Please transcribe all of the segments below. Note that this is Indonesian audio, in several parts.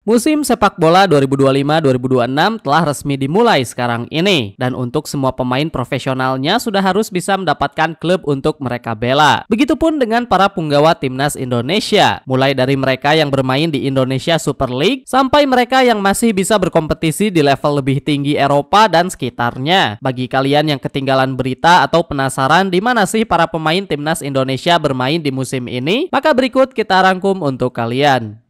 Musim sepak bola 2025-2026 telah resmi dimulai sekarang ini, dan untuk semua pemain profesionalnya sudah harus bisa mendapatkan klub untuk mereka bela. Begitupun dengan para punggawa timnas Indonesia, mulai dari mereka yang bermain di Indonesia Super League sampai mereka yang masih bisa berkompetisi di level lebih tinggi Eropa dan sekitarnya. Bagi kalian yang ketinggalan berita atau penasaran di mana sih para pemain timnas Indonesia bermain di musim ini, maka berikut kita rangkum untuk kalian.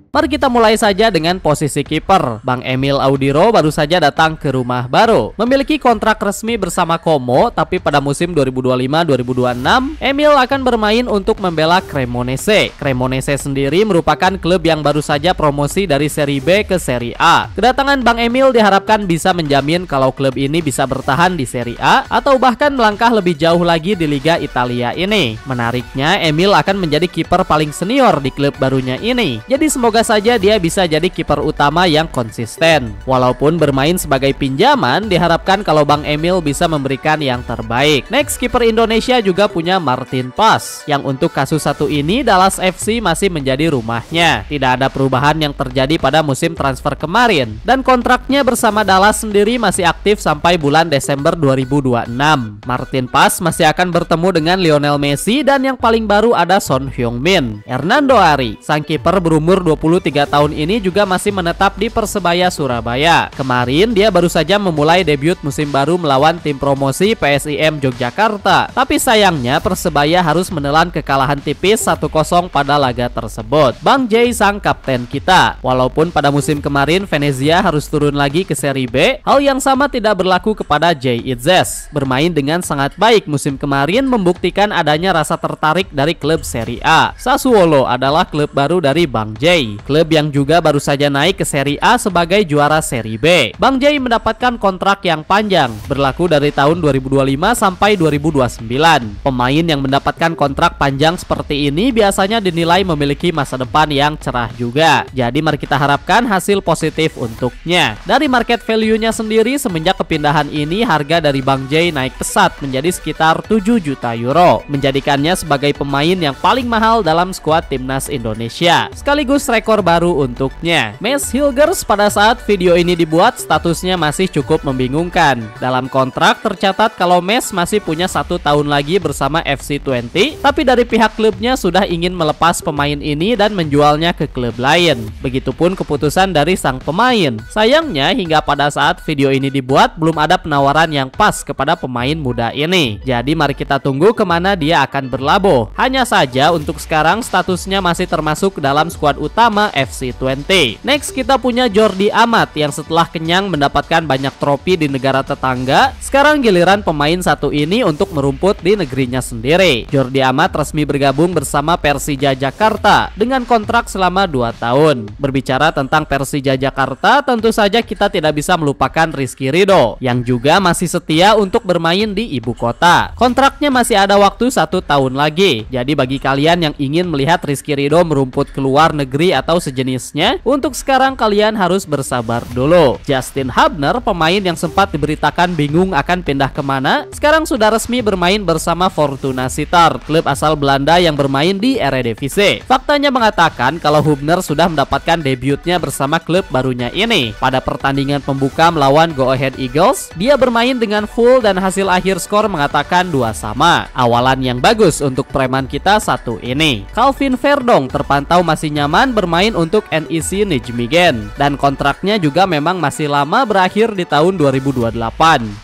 Mari kita mulai saja dengan posisi kiper. Bang Emil Audiro baru saja datang ke rumah baru. Memiliki kontrak resmi bersama Como, tapi pada musim 2025-2026, Emil akan bermain untuk membela Cremonese. Cremonese sendiri merupakan klub yang baru saja promosi dari Serie B ke Serie A. Kedatangan Bang Emil diharapkan bisa menjamin kalau klub ini bisa bertahan di Serie A atau bahkan melangkah lebih jauh lagi di Liga Italia ini. Menariknya, Emil akan menjadi kiper paling senior di klub barunya ini. Jadi semoga saja dia bisa jadi kiper utama yang konsisten. Walaupun bermain sebagai pinjaman, diharapkan kalau Bang Emil bisa memberikan yang terbaik. Next, kiper Indonesia juga punya Martin Pas, yang untuk kasus satu ini Dallas FC masih menjadi rumahnya. Tidak ada perubahan yang terjadi pada musim transfer kemarin, dan kontraknya bersama Dallas sendiri masih aktif sampai bulan Desember 2026. Martin Pas masih akan bertemu dengan Lionel Messi, dan yang paling baru ada Son Heung-min. Hernando Ari, sang kiper berumur 23 tahun ini juga masih menetap di Persebaya Surabaya. Kemarin dia baru saja memulai debut musim baru melawan tim promosi PSIM Yogyakarta. Tapi sayangnya Persebaya harus menelan kekalahan tipis 1-0 pada laga tersebut. Bang Jay sang kapten kita. Walaupun pada musim kemarin Venezia harus turun lagi ke Serie B, hal yang sama tidak berlaku kepada Jay Itzes. Bermain dengan sangat baik musim kemarin membuktikan adanya rasa tertarik dari klub Serie A. Sassuolo adalah klub baru dari Bang Jay, klub yang juga baru saja naik ke Serie A sebagai juara Serie B. Bang Jay mendapatkan kontrak yang panjang, berlaku dari tahun 2025 sampai 2029. Pemain yang mendapatkan kontrak panjang seperti ini biasanya dinilai memiliki masa depan yang cerah juga. Jadi mari kita harapkan hasil positif untuknya. Dari market value-nya sendiri, semenjak kepindahan ini harga dari Bang Jay naik pesat menjadi sekitar 7 juta euro, menjadikannya sebagai pemain yang paling mahal dalam skuad timnas Indonesia. Sekaligus rekor baru untuknya. Mads Hilgers pada saat video ini dibuat statusnya masih cukup membingungkan. Dalam kontrak tercatat kalau Mads masih punya 1 tahun lagi bersama FC20, tapi dari pihak klubnya sudah ingin melepas pemain ini dan menjualnya ke klub lain. Begitupun keputusan dari sang pemain. Sayangnya hingga pada saat video ini dibuat belum ada penawaran yang pas kepada pemain muda ini. Jadi mari kita tunggu kemana dia akan berlabuh. Hanya saja untuk sekarang statusnya masih termasuk dalam skuad utama FC20. Next, kita punya Jordi Amat yang setelah kenyang mendapatkan banyak trofi di negara tetangga, sekarang giliran pemain satu ini untuk merumput di negerinya sendiri. Jordi Amat resmi bergabung bersama Persija Jakarta dengan kontrak selama 2 tahun. Berbicara tentang Persija Jakarta, tentu saja kita tidak bisa melupakan Rizky Ridho yang juga masih setia untuk bermain di ibu kota. Kontraknya masih ada waktu 1 tahun lagi. Jadi bagi kalian yang ingin melihat Rizky Ridho merumput ke luar negeri atau sejenisnya, untuk sekarang kalian harus bersabar dulu. Justin Hubner, pemain yang sempat diberitakan bingung akan pindah kemana, sekarang sudah resmi bermain bersama Fortuna Sittard, klub asal Belanda yang bermain di Eredivisie. Faktanya mengatakan kalau Hubner sudah mendapatkan debutnya bersama klub barunya ini. Pada pertandingan pembuka melawan Go Ahead Eagles, dia bermain dengan full dan hasil akhir skor mengatakan 2-2. Awalan yang bagus untuk preman kita satu ini. Calvin Verdong terpantau masih nyaman bermain untuk NEC Nijmegen, dan kontraknya juga memang masih lama, berakhir di tahun 2028.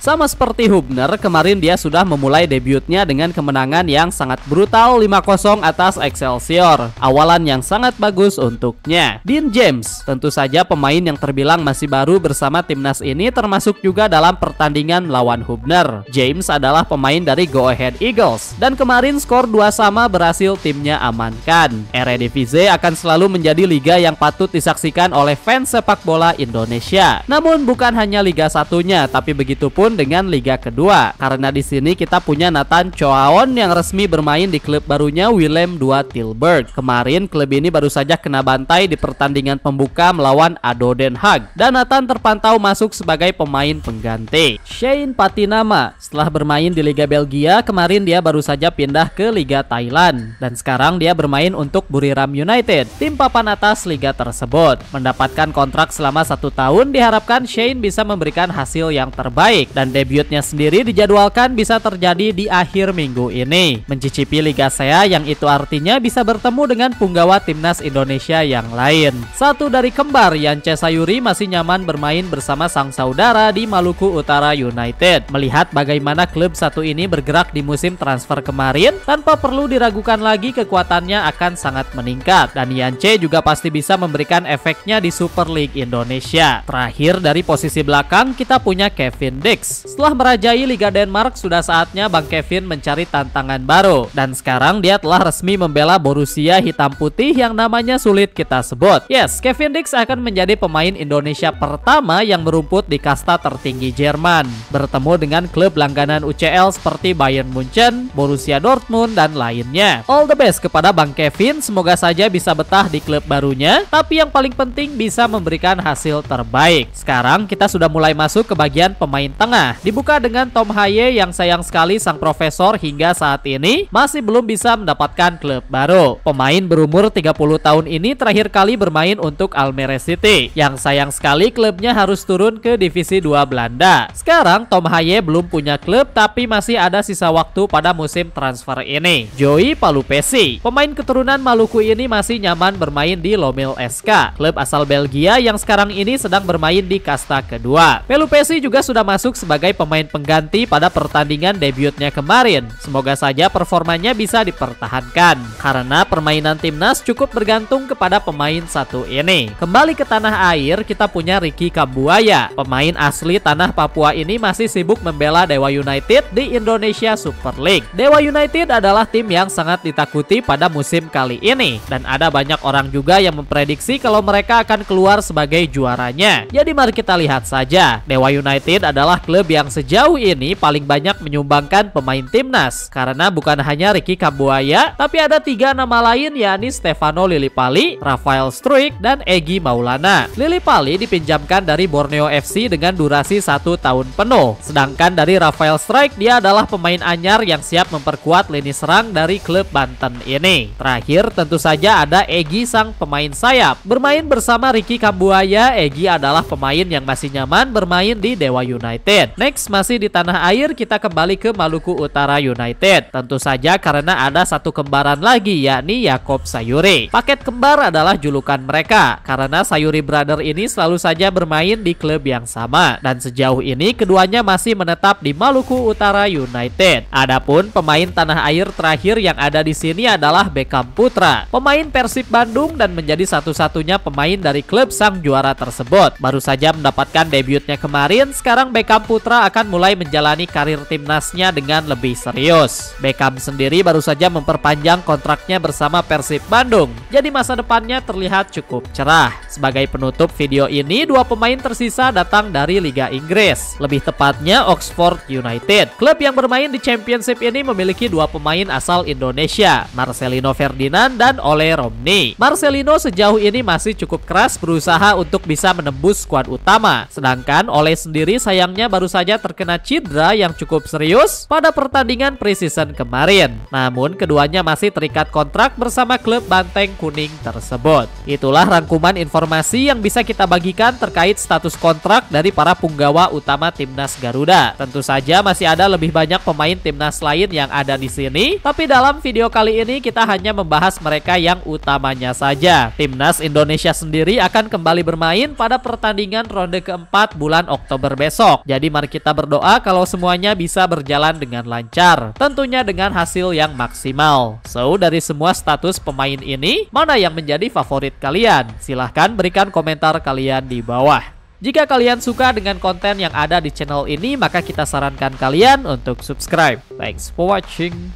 Sama seperti Hubner, kemarin dia sudah memulai debutnya dengan kemenangan yang sangat brutal 5-0 atas Excelsior. Awalan yang sangat bagus untuknya. Dean James, tentu saja pemain yang terbilang masih baru bersama timnas ini, termasuk juga dalam pertandingan melawan Hubner. James adalah pemain dari Go Ahead Eagles, dan kemarin skor 2-2 berhasil timnya amankan. Eredivisie akan selalu menjadi menjadi liga yang patut disaksikan oleh fans sepak bola Indonesia. Namun bukan hanya Liga 1-nya, tapi begitupun dengan Liga kedua. Karena di sini kita punya Nathan Choaon yang resmi bermain di klub barunya Willem II Tilburg. Kemarin klub ini baru saja kena bantai di pertandingan pembuka melawan ADO Den Haag, dan Nathan terpantau masuk sebagai pemain pengganti. Shane Patinama setelah bermain di Liga Belgia, kemarin dia baru saja pindah ke Liga Thailand, dan sekarang dia bermain untuk Buriram United, tim papan atas liga tersebut. Mendapatkan kontrak selama 1 tahun, diharapkan Shane bisa memberikan hasil yang terbaik, dan debutnya sendiri dijadwalkan bisa terjadi di akhir minggu ini, mencicipi Liga SEA, yang itu artinya bisa bertemu dengan punggawa timnas Indonesia yang lain. Satu dari kembar, Yance Sayuri, masih nyaman bermain bersama sang saudara di Maluku Utara United. Melihat bagaimana klub satu ini bergerak di musim transfer kemarin, tanpa perlu diragukan lagi kekuatannya akan sangat meningkat, dan Yance juga pasti bisa memberikan efeknya di Super League Indonesia. Terakhir dari posisi belakang kita punya Kevin Dix. Setelah merajai Liga Denmark, sudah saatnya Bang Kevin mencari tantangan baru, dan sekarang dia telah resmi membela Borussia hitam putih yang namanya sulit kita sebut. Yes, Kevin Dix akan menjadi pemain Indonesia pertama yang merumput di kasta tertinggi Jerman, bertemu dengan klub langganan UCL seperti Bayern Munchen, Borussia Dortmund, dan lainnya. All the best kepada Bang Kevin, semoga saja bisa betah di klub barunya, tapi yang paling penting bisa memberikan hasil terbaik. Sekarang kita sudah mulai masuk ke bagian pemain tengah, dibuka dengan Tom Haye yang sayang sekali sang profesor hingga saat ini masih belum bisa mendapatkan klub baru. Pemain berumur 30 tahun ini terakhir kali bermain untuk Almere City, yang sayang sekali klubnya harus turun ke divisi 2 Belanda. Sekarang Tom Haye belum punya klub, tapi masih ada sisa waktu pada musim transfer ini. Joey Palupesi, pemain keturunan Maluku ini masih nyaman bermain di Lomil SK, klub asal Belgia yang sekarang ini sedang bermain di kasta kedua. Palupesi juga sudah masuk sebagai pemain pengganti pada pertandingan debutnya kemarin. Semoga saja performanya bisa dipertahankan, karena permainan timnas cukup bergantung kepada pemain satu ini. Kembali ke tanah air, kita punya Ricky Kambuaya. Pemain asli tanah Papua ini masih sibuk membela Dewa United di Indonesia Super League. Dewa United adalah tim yang sangat ditakuti pada musim kali ini, dan ada banyak orang juga yang memprediksi kalau mereka akan keluar sebagai juaranya. Jadi mari kita lihat saja. Dewa United adalah klub yang sejauh ini paling banyak menyumbangkan pemain timnas, karena bukan hanya Ricky Kambuaya, tapi ada 3 nama lain, yakni Stefano Lillipali, Rafael Struijk, dan Egy Maulana. Lillipali dipinjamkan dari Borneo FC dengan durasi 1 tahun penuh, sedangkan dari Rafael Struijk, dia adalah pemain anyar yang siap memperkuat lini serang dari klub Banten ini. Terakhir tentu saja ada Egy, sang pemain sayap. Bermain bersama Ricky Kambuaya, Egy adalah pemain yang masih nyaman bermain di Dewa United. Next, masih di tanah air, kita kembali ke Maluku Utara United. Tentu saja karena ada satu kembaran lagi, yakni Yakob Sayuri. Paket kembar adalah julukan mereka, karena Sayuri Brother ini selalu saja bermain di klub yang sama, dan sejauh ini keduanya masih menetap di Maluku Utara United. Adapun pemain tanah air terakhir yang ada di sini adalah Beckham Putra, pemain Persib Bandung dan menjadi satu-satunya pemain dari klub sang juara tersebut. Baru saja mendapatkan debutnya kemarin, sekarang Beckham Putra akan mulai menjalani karir timnasnya dengan lebih serius. Beckham sendiri baru saja memperpanjang kontraknya bersama Persib Bandung, jadi masa depannya terlihat cukup cerah. Sebagai penutup video ini, 2 pemain tersisa datang dari Liga Inggris, lebih tepatnya Oxford United. Klub yang bermain di Championship ini memiliki 2 pemain asal Indonesia, Marcelino Ferdinand dan Ole Romney. Marcelino sejauh ini masih cukup keras berusaha untuk bisa menembus skuad utama, sedangkan Ole sendiri sayangnya baru saja terkena cedera yang cukup serius pada pertandingan preseason kemarin. Namun keduanya masih terikat kontrak bersama klub Banteng Kuning tersebut. Itulah rangkuman informasi yang bisa kita bagikan terkait status kontrak dari para punggawa utama timnas Garuda. Tentu saja masih ada lebih banyak pemain timnas lain yang ada di sini, tapi dalam video kali ini kita hanya membahas mereka yang utamanya saja. Timnas Indonesia sendiri akan kembali bermain pada pertandingan ronde keempat bulan Oktober besok. Jadi mari kita berdoa kalau semuanya bisa berjalan dengan lancar, tentunya dengan hasil yang maksimal. So, dari semua status pemain ini, mana yang menjadi favorit kalian? Silahkan berikan komentar kalian di bawah. Jika kalian suka dengan konten yang ada di channel ini, maka kita sarankan kalian untuk subscribe. Thanks for watching.